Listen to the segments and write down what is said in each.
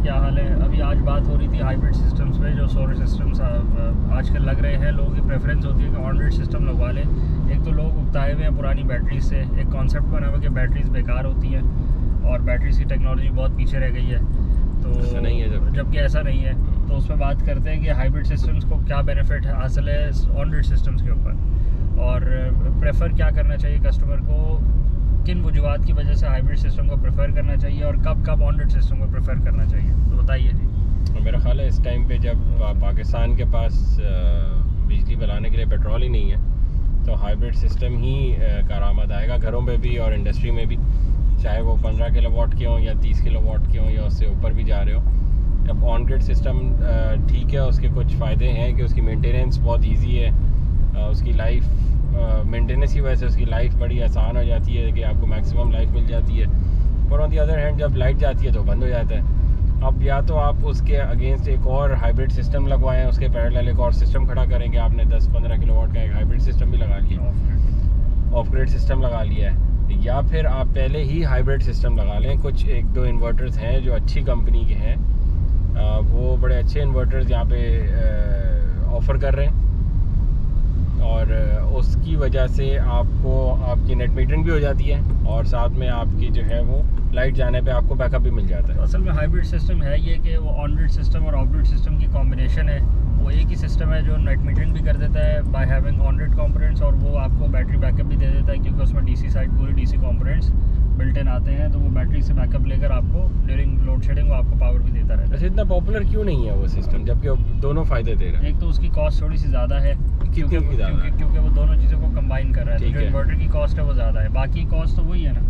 क्या हाल है? अभी आज बात हो रही थी हाइब्रिड सिस्टम्स पे, जो सोलर सिस्टम्स आजकल लग रहे हैं। लोगों की प्रेफरेंस होती है कि ऑन ग्रिड सिस्टम लगवा लें। एक तो लोग उगताए हुए हैं पुरानी बैटरीज से, एक कॉन्सेप्ट बना हुआ कि बैटरीज बेकार होती हैं और बैटरीज की टेक्नोलॉजी बहुत पीछे रह गई है। तो ऐसा नहीं है, जबकि ऐसा नहीं है। तो उस पर बात करते हैं कि हाइब्रिड सिस्टम्स को क्या बेनिफिट हासिल है ऑन ग्रिड सिस्टम्स के ऊपर, और प्रेफर क्या करना चाहिए कस्टमर को, किन वजूहत की वजह से हाइब्रिड सिस्टम को प्रेफर करना चाहिए और कब कब ऑन ग्रिड सिस्टम को प्रेफर करना चाहिए। तो बताइए जी। मेरा ख्याल है इस टाइम पे जब पाकिस्तान के पास बिजली बनाने के लिए पेट्रोल ही नहीं है, तो हाइब्रिड सिस्टम ही कारामद आएगा घरों पे भी और इंडस्ट्री में भी, चाहे वो 15 किलोवाट के हों या 30 किलोवाट के हों या उससे ऊपर भी जा रहे हो। अब ऑन ग्रिड सिस्टम ठीक है, उसके कुछ फ़ायदे हैं कि उसकी मेंटेनेंस बहुत ईजी है, उसकी लाइफ मेंटेनेंस की वजह से उसकी लाइफ बड़ी आसान हो जाती है कि आपको मैक्सिमम लाइफ मिल जाती है। पर ऑन दी अदर हैंड जब लाइट जाती है तो बंद हो जाता है। अब या तो आप उसके अगेंस्ट एक और हाइब्रिड सिस्टम लगवाएं, उसके पैरेलल एक और सिस्टम खड़ा करेंगे। आपने 10-15 किलोवाट का एक हाइब्रिड सिस्टम भी लगा लिया, ऑफ ग्रिड सिस्टम लगा लिया है, या फिर आप पहले ही हाइब्रिड सिस्टम लगा लें। कुछ 1-2 इन्वर्टर्स हैं जो अच्छी कंपनी के हैं, वो बड़े अच्छे इन्वर्टर्स यहाँ पे ऑफ़र कर रहे हैं, और उसकी वजह से आपको आपकी नेट मीटरिंग भी हो जाती है और साथ में आपकी जो है वो लाइट जाने पे आपको बैकअप भी मिल जाता है। तो असल में हाइब्रिड सिस्टम है ये कि वो ऑन ग्रिड सिस्टम और ऑफ ग्रिड सिस्टम की कॉम्बिनेशन है। वो एक ही सिस्टम है जो नेट मीटरिंग भी कर देता है by having on grid components, और वो आपको बैटरी बैकअप भी दे देता है क्योंकि उसमें डीसी साइड पूरे डीसी कंपोनेंट्स बिल्ट इन आते हैं। तो वो बैटरी से बैकअप लेकर आपको ड्यूरिंग लोड शेडिंग वो आपको पावर भी देता रहता है। अच्छा, इतना पॉपुलर क्यों नहीं है वो सिस्टम जबकि वो दोनों फ़ायदे दे रहा है? एक तो उसकी कॉस्ट थोड़ी सी ज़्यादा है क्योंकि वो दोनों चीज़ों को कंबाइन कर रहा है। तो जो इन्वर्टर की कॉस्ट है वो ज़्यादा है, बाकी कॉस्ट तो वही है ना।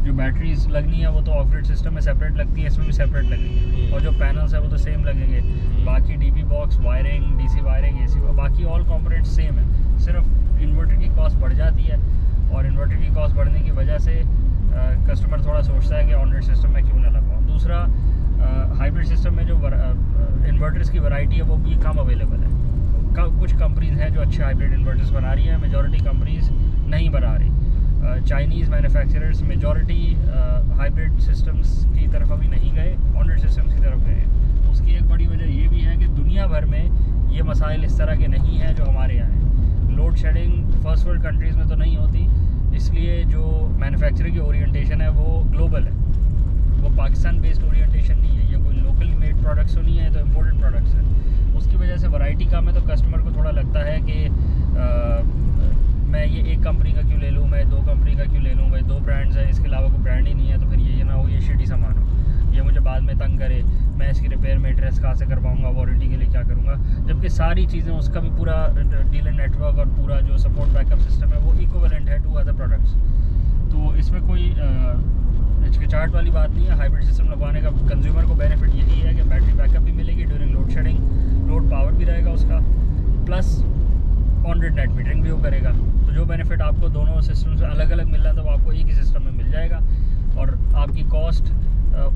जो बैटरीज लगनी है वो तो ऑफ ग्रिड सिस्टम में सेपरेट लगती है, इसमें भी सेपरेट लगेंगी, और जो पैनल्स है वो तो सेम लगेंगे। बाकी dB box, wiring, DC wiring, AC, बाकी ऑल कंपोनेंट सेम है। सिर्फ इन्वर्टर की कॉस्ट बढ़ जाती है, और इन्वर्टर की कॉस्ट बढ़ने की वजह से कस्टमर थोड़ा सोचता है कि ऑन ग्रिड सिस्टम में क्यों ना लगवाऊँ। दूसरा, हाइब्रिड सिस्टम में जो इन्वर्टर्स की वैरायटी है वो भी कम अवेलेबल है। कुछ कंपनीज हैं जो अच्छे हाइब्रिड इन्वर्टर्स बना रही हैं, मेजॉरिटी कंपनीज नहीं बना रही। Chinese manufacturers majority hybrid systems की तरफ अभी नहीं गए, ऑन ग्रिड सिस्टम्स की तरफ गए। उसकी एक बड़ी वजह ये भी है कि दुनिया भर में ये मसाइल इस तरह के नहीं हैं जो हमारे यहाँ हैं। Load shedding first world countries में तो नहीं होती, इसलिए जो मैन्युफैक्चरिंग की ओरिएंटेशन है वो ग्लोबल है, वो पाकिस्तान बेस्ड ओरिएंटेशन नहीं है। ये कोई लोकली मेड प्रोडक्ट्स तो नहीं है, तो इम्पोर्टेड प्रोडक्ट्स हैं। उसकी वजह से वैरायटी कम है, तो कस्टमर को थोड़ा लगता है कि मैं ये एक कंपनी का क्यों ले लूँ, मैं 2 कंपनी का क्यों ले लूँ, भाई 2 ब्रांड्स हैं, इसके अलावा कोई ब्रांड ही नहीं है, तो फिर ये ना हो ये शिटी सामान हो, ये मुझे बाद में तंग करे, मैं इसकी रिपेयर मेंटेनेंस कहाँ से करवाऊँगा, वारंटी के लिए क्या करूँगा। जबकि सारी चीज़ें, उसका भी पूरा डीलर नेटवर्क और पूरा जो सपोर्ट बैकअप सिस्टम है वो इक्विवेलेंट है टू अदर प्रोडक्ट्स। तो इसमें कोई हिचकिचाहट वाली बात नहीं है। हाइब्रिड सिस्टम लगवाने का कंज्यूमर को बेनिफिट यही है कि बैटरी बैकअप भी मिलेगी during load shedding, load power भी रहेगा उसका, plus on grid net metering भी वो करेगा। तो जो बेनिफिट आपको दोनों सिस्टम से अलग अलग मिल रहा था वो आपको एक ही सिस्टम में मिल जाएगा, और आपकी कॉस्ट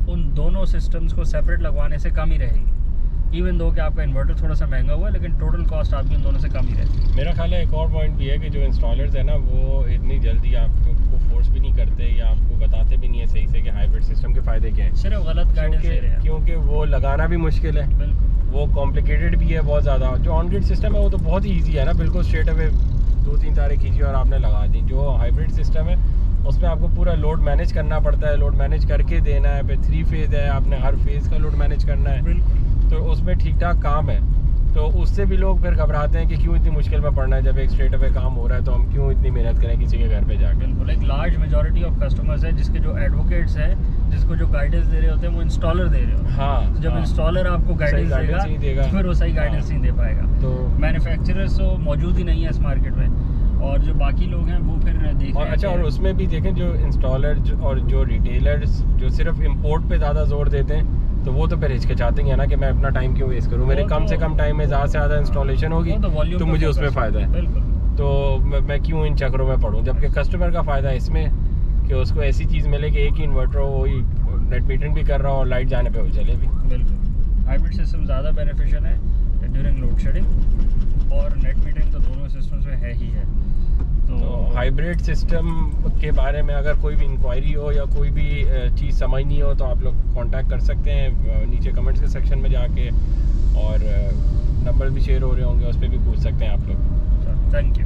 उन दोनों सिस्टम्स को सेपरेट लगवाने से कम ही रहेगी। इवन दो कि आपका इन्वर्टर थोड़ा सा महंगा हुआ है, लेकिन टोटल कॉस्ट आपकी उन दोनों से कम ही रहती है। मेरा ख्याल है एक और पॉइंट भी है कि जो इंस्टॉलर्स है ना, वो इतनी जल्दी आपको फोर्स भी नहीं करते या आपको बताते भी नहीं है सही से कि हाइब्रिड सिस्टम के फ़ायदे क्या हैं। सिर्फ गलत गाइडेंस दे रहे हैं, क्योंकि वो लगाना भी मुश्किल है, बिल्कुल वो कॉम्प्लिकेटेड भी है बहुत ज़्यादा। जो ऑन ग्रिड सिस्टम है वो तो बहुत ही ईजी है ना, बिल्कुल स्ट्रेट अवे 2-3 तारें खींची और आपने लगा दी। जो हाइब्रिड सिस्टम है उसमें आपको पूरा लोड मैनेज करना पड़ता है, लोड मैनेज करके देना है। फिर 3 फेज़ है, आपने हर फेज़ का लोड मैनेज करना है, बिल्कुल। तो उसमें ठीक ठाक काम है। तो उससे भी लोग फिर घबराते हैं कि क्यों इतनी मुश्किल में पड़ना है, जब एक स्ट्रेट अवे काम हो रहा है तो हम क्यों इतनी मेहनत करें किसी के घर पे जाकर। बिल्कुल, एक लार्ज मेजॉरिटी ऑफ कस्टमर्स है जिसके जो एडवोकेट्स हैं, जिसको जो गाइडेंस दे रहे होते हैं वो इंस्टॉलर दे रहे होते हैं। हाँ, तो जब इंस्टॉलर आपको गाइडेंस देगा तो फिर वो सही गाइडेंस नहीं दे पाएगा। तो मैन्युफैक्चरर्स तो मौजूद ही नहीं है इस मार्केट में, और जो बाकी लोग हैं वो फिर देख रहे हैं। अच्छा, और उसमें भी देखें जो इंस्टॉलर और जो रिटेलर्स जो सिर्फ इंपोर्ट पे ज़्यादा जोर देते हैं, तो वो तो फिर हिचकिचाते हैं ना कि मैं अपना टाइम क्यों वेस्ट करूँ, मेरे कम से कम टाइम में ज़्यादा से ज़्यादा इंस्टॉलेशन होगी तो मुझे उसमें फ़ायदा है। बिल्कुल, तो मैं क्यों इन चक्करों में पढ़ूँ, जबकि कस्टमर का फ़ायदा है इसमें कि उसको ऐसी चीज़ मिले कि एक ही इन्वर्टर हो, वही नेट मीटरिंग भी कर रहा हो और लाइट जाने पे वो चले भी। बिल्कुल, हाइब्रिड सिस्टम ज़्यादा बेनिफिशियल है ड्यूरिंग लोड शेडिंग, और नेट मीटरिंग तो दोनों सिस्टम्स में है ही है। तो हाइब्रिड सिस्टम के बारे में अगर कोई भी इंक्वायरी हो या कोई भी चीज़ समझनी हो तो आप लोग कांटेक्ट कर सकते हैं नीचे कमेंट्स के सेक्शन में जाके, और नंबर भी शेयर हो रहे होंगे, उस पर भी पूछ सकते हैं आप लोग। Thank you.